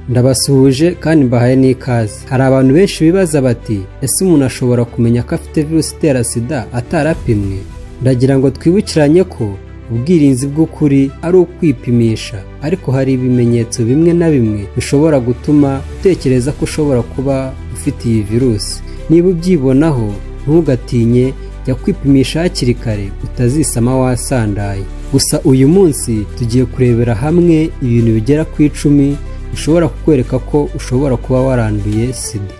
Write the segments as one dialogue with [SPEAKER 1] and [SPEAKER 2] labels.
[SPEAKER 1] Ndabasuhuje kandi mbahaye n'ikaze. Hari abantu benshi bibaza bati ese umuntu ashobora kumenya ko afite virusi itera sida atarapimwe? Ndagira ngo twibukiranye ko ubwirinzi bw'ukuri ari ukwipimisha, ariko hari ibimenyetso bimwe na bimwe bishobora gutuma utekereza ko ushobora kuba ufite iyi virusi. Niba ubyibonaho ntugatinye, jya kwipimisha hakiri kare utazisama wasandaye. Gusa uyu munsi tugiye kurebera hamwe ibintu bigera ku 10 bishobora kukwereka ko ushobora kuba waranduye sida.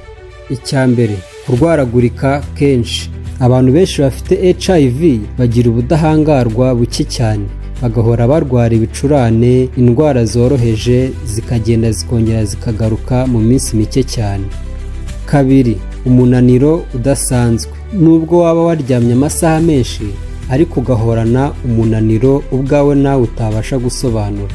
[SPEAKER 1] Icya mbere, kurwaragurika kenshi. Abantu benshi bafite HIV bagira ubudahangarwa buke cyane, bagahora barwara ibicurane, indwara zoroheje zikagenda zikongera zikagaruka mu minsi mike cyane. Kabiri, umunaniro udasanzwe. Nubwo waba waryamye amasaha menshi ariko ugahorana umunaniro ubwawe nawe utabasha gusobanura.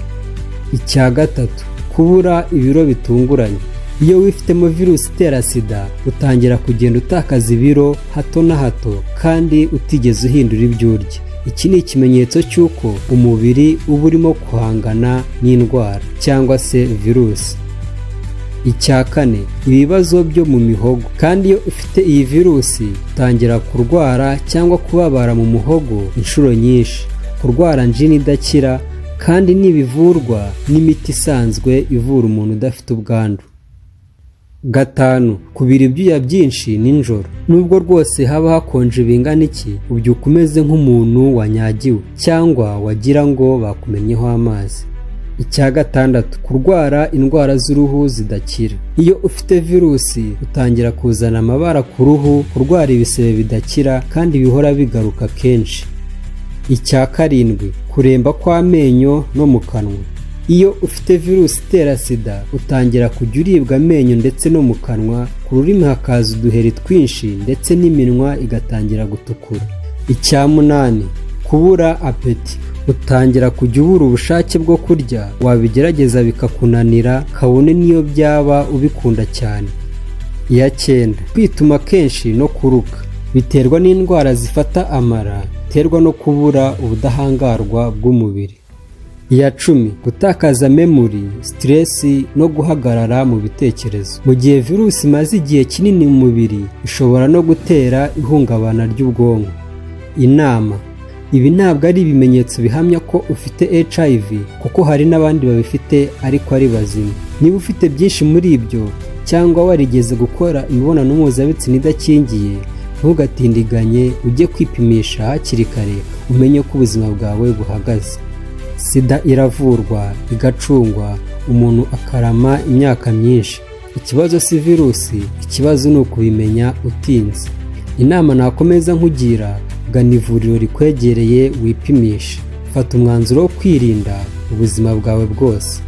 [SPEAKER 1] Icya gatatu, kubura ibiro bitunguranye. Iyo wifitemo virusi itera sida utangira kugenda utakaza ibiro hato na hato kandi utigeze uhindura ibyo urya. Iki ni ikimenyetso cy'uko umubiri uba urimo guhangana n'indwara cyangwa se virusi. Icya kane, ibibazo byo mu mihogo. Kandi iyo ufite iyi virusi utangira kurwara cyangwa kubabara mu muhogo inshuro nyinshi, kurwara njini idakira kandi n'ibivurwa n'imiti isanzwe ivura umuntu udafite ubwandu. Gatanu, kubira ibyuya byinshi nijoro. Nubwo rwose haba hakonje bingana iki, ubyuka umeze nk'umuntu wanyagiwe cyangwa wagira ngo bakumenyeho amazi. Icya gatandatu, kurwara indwara z'uruhu zidakira. Iyo ufite virusi utangira kuzana amabara ku ruhu, kurwara ibisebe bidakira kandi bihora bigaruka kenshi. Icya karindwi, kuremba kw'amenyo no mu kanwa. Iyo ufite virusi itera sida utangira kujya uribwa amenyo ndetse no mu kanwa, ku rurimi hakaza uduheri twinshi ndetse n'iminwa igatangira gutukura. Icya munani, kubura apeti. Utangira kujya ubura ubushake bwo kurya, wabigerageza bikakunanira kabone niyo byaba ubikunda cyane. Iya cyenda, kwituma kenshi no kuruka. Biterwa n'indwara zifata amara, biterwa no kubura ubudahangarwa bw'umubiri. Iya 10, gutakaza memory, stress no guhagarara mu bitekerezo. Mu gihe virusi imaze igihe kinini mu mubiri, ishobora no gutera ihungabana ry'ubwonko. Inama. Ibi ntabwo ari ibimenyetso bihamya ko ufite HIV, kuko hari n'abandi babifite ariko ari bazima. Niba ufite byinshi muri ibyo cyangwa warigeze gukora imibonano mpuzabitsina idakingiye, ntugatindiganye, ujye kwipimisha hakiri kare umenye ko ubuzima bwawe buhagaze. Sida iravurwa, igacungwa, umuntu akarama imyaka myinshi. Ikibazo si virusi, ikibazo ni ukubimenya utinze. Inama nakomeza nkugira, gana ivuriro rikwegereye wipimisha. Fata umwanzuro wo kwirinda ubuzima bwawe bwose.